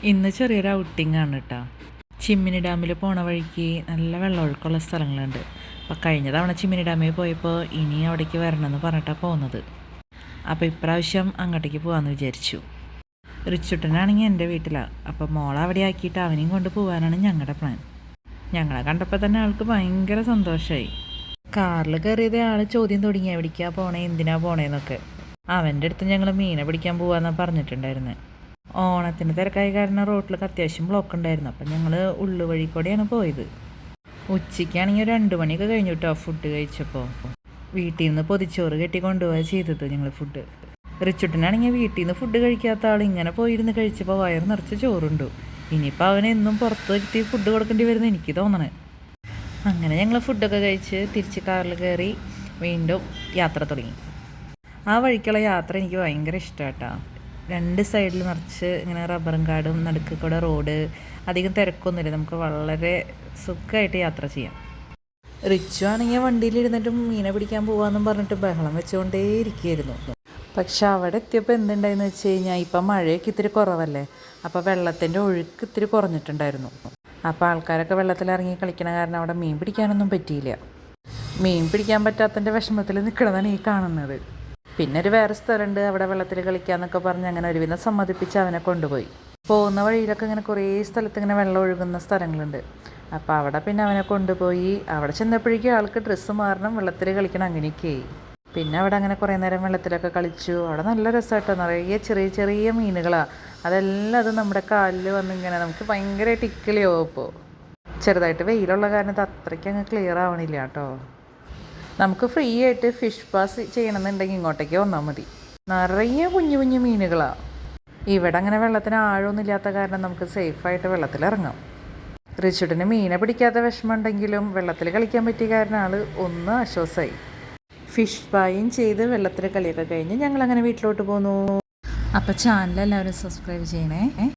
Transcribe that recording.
ഇന്ന് ചെറിയൊരു ഔട്ടിംഗ് ആണ് കേട്ടോ. ചിമ്മിനി ഡാമിൽ പോണ വഴിക്ക് നല്ല വെള്ളമൊഴുക്കുള്ള സ്ഥലങ്ങളുണ്ട്. അപ്പോൾ കഴിഞ്ഞ തവണ ചിമ്മിനി ഡാമിൽ പോയപ്പോൾ ഇനി അവിടേക്ക് വരണമെന്ന് പറഞ്ഞിട്ടാണ് പോകുന്നത്. അപ്പോൾ ഇപ്രാവശ്യം അങ്ങോട്ടേക്ക് പോകാമെന്ന് വിചാരിച്ചു. റിച്ചുട്ടനാണെങ്കിൽ എൻ്റെ വീട്ടിലാണ്. അപ്പോൾ മോളെ അവിടെ ആക്കിയിട്ട് അവനെയും കൊണ്ട് പോകാനാണ് ഞങ്ങളുടെ പ്ലാൻ. ഞങ്ങളെ കണ്ടപ്പോൾ തന്നെ ആൾക്ക് ഭയങ്കര സന്തോഷമായി. കാറിൽ കയറിയത് ആൾ ചോദ്യം തുടങ്ങി, എവിടേക്കാണ് പോണേ, എന്തിനാ പോണേന്നൊക്കെ. അവൻ്റെ അടുത്ത് ഞങ്ങൾ മീനെ പിടിക്കാൻ പോകാമെന്നാണ് പറഞ്ഞിട്ടുണ്ടായിരുന്നത്. ഓണത്തിന് തിരക്കായ കാരണം റോട്ടിലൊക്കെ അത്യാവശ്യം ബ്ലോക്ക് ഉണ്ടായിരുന്നു. അപ്പം ഞങ്ങൾ ഉള്ളുവഴി കൂടെയാണ് പോയത്. ഉച്ചയ്ക്കാണെങ്കിൽ 2 മണിയൊക്കെ കഴിഞ്ഞു കേട്ടോ ഫുഡ് കഴിച്ചപ്പോൾ. വീട്ടിൽ നിന്ന് പൊതിച്ചോറ് കെട്ടി കൊണ്ടുപോവുക ചെയ്തത് ഞങ്ങൾ ഫുഡ്. റിച്ചുട്ടനാണെങ്കിൽ വീട്ടിൽ നിന്ന് ഫുഡ് കഴിക്കാത്ത ആൾ ഇങ്ങനെ പോയിരുന്ന് കഴിച്ചപ്പോൾ വയറ് നിറച്ച് ചോറുണ്ടു. ഇനിയിപ്പോൾ അവനെന്നും പുറത്ത് വരുത്തി ഫുഡ് കൊടുക്കേണ്ടി വരുമെന്ന് എനിക്ക് തോന്നണേ. അങ്ങനെ ഞങ്ങൾ ഫുഡൊക്കെ കഴിച്ച് തിരിച്ച് കാറിൽ കയറി വീണ്ടും യാത്ര തുടങ്ങി. ആ വഴിക്കുള്ള യാത്ര എനിക്ക് ഭയങ്കര ഇഷ്ടമാട്ടോ. 2 സൈഡിൽ നിറച്ച് ഇങ്ങനെ റബ്ബറും കാടും, നടുക്ക് കൂടെ റോഡ്, അധികം തിരക്കൊന്നുമില്ല. നമുക്ക് വളരെ സുഖമായിട്ട് യാത്ര ചെയ്യാം. റിച്ചു ആണെങ്കിൽ വണ്ടിയിലിരുന്നിട്ടും മീനെ പിടിക്കാൻ പോകാമെന്നും പറഞ്ഞിട്ട് ബഹളം വെച്ചുകൊണ്ടേ ഇരിക്കുകയായിരുന്നു. പക്ഷെ അവിടെ എത്തിയപ്പോൾ എന്തുണ്ടായെന്ന് വെച്ച് കഴിഞ്ഞാൽ ഇപ്പം മഴയൊക്കെ ഇത്തിരി കുറവല്ലേ, അപ്പോൾ വെള്ളത്തിൻ്റെ ഒഴുക്ക് ഇത്തിരി കുറഞ്ഞിട്ടുണ്ടായിരുന്നു. അപ്പോൾ ആൾക്കാരൊക്കെ വെള്ളത്തിലിറങ്ങി കളിക്കണ കാരണം അവിടെ മീൻ പിടിക്കാനൊന്നും പറ്റിയില്ല. മീൻ പിടിക്കാൻ പറ്റാത്തതിൻ്റെ വിഷമത്തിൽ നിൽക്കണതാണ് ഈ കാണുന്നത്. പിന്നെ ഒരു വേറെ സ്ഥലമുണ്ട്, അവിടെ വെള്ളത്തിൽ കളിക്കാമെന്നൊക്കെ പറഞ്ഞ് അങ്ങനെ ഒരുവിധം സമ്മതിപ്പിച്ച് അവനെ കൊണ്ടുപോയി. പോകുന്ന വഴിയിലൊക്കെ ഇങ്ങനെ കുറേ സ്ഥലത്ത് ഇങ്ങനെ വെള്ളം ഒഴുകുന്ന സ്ഥലങ്ങളുണ്ട്. അപ്പോൾ അവിടെ പിന്നെ അവനെ കൊണ്ടുപോയി. അവിടെ ചെന്നപ്പോഴേക്കും ആൾക്ക് ഡ്രസ്സ് മാറണം, വെള്ളത്തിൽ കളിക്കണം, അങ്ങനെയൊക്കെയായി. പിന്നെ അവിടെ അങ്ങനെ കുറേ നേരം വെള്ളത്തിലൊക്കെ കളിച്ചു. അവിടെ നല്ല രസമായിട്ടോ, നിറയെ ചെറിയ ചെറിയ മീനുകളാണ്. അതെല്ലാം അത് നമ്മുടെ കാലിൽ വന്നിങ്ങനെ നമുക്ക് ഭയങ്കരമായിട്ട് ഇക്കിളിയാവും. ഇപ്പോൾ ചെറുതായിട്ട് വെയിലുള്ള കാരണം ഇത് അത്രയ്ക്ക് അങ്ങ് ക്ലിയർ ആവണില്ല കേട്ടോ. നമുക്ക് ഫ്രീ ആയിട്ട് ഫിഷ് പാസ് ചെയ്യണമെന്നുണ്ടെങ്കിൽ ഇങ്ങോട്ടേക്ക് വന്നാൽ മതി. നിറയെ കുഞ്ഞു കുഞ്ഞു മീനുകളാണ്. ഇവിടെ അങ്ങനെ വെള്ളത്തിന് ആഴമൊന്നും ഇല്ലാത്ത കാരണം നമുക്ക് സേഫായിട്ട് വെള്ളത്തിലിറങ്ങാം. റിച്ചുട്ടിന് മീനെ പിടിക്കാത്ത വിഷമം ഉണ്ടെങ്കിലും വെള്ളത്തിൽ കളിക്കാൻ പറ്റിയ കാരണം ആൾ ഒന്ന് ആശ്വാസമായി. ഫിഷ് പായും ചെയ്ത് വെള്ളത്തിൽ കളിയൊക്കെ കഴിഞ്ഞ് ഞങ്ങളങ്ങനെ വീട്ടിലോട്ട് പോന്നു. അപ്പോൾ ചാനൽ എല്ലാവരും സബ്സ്ക്രൈബ് ചെയ്യണേ.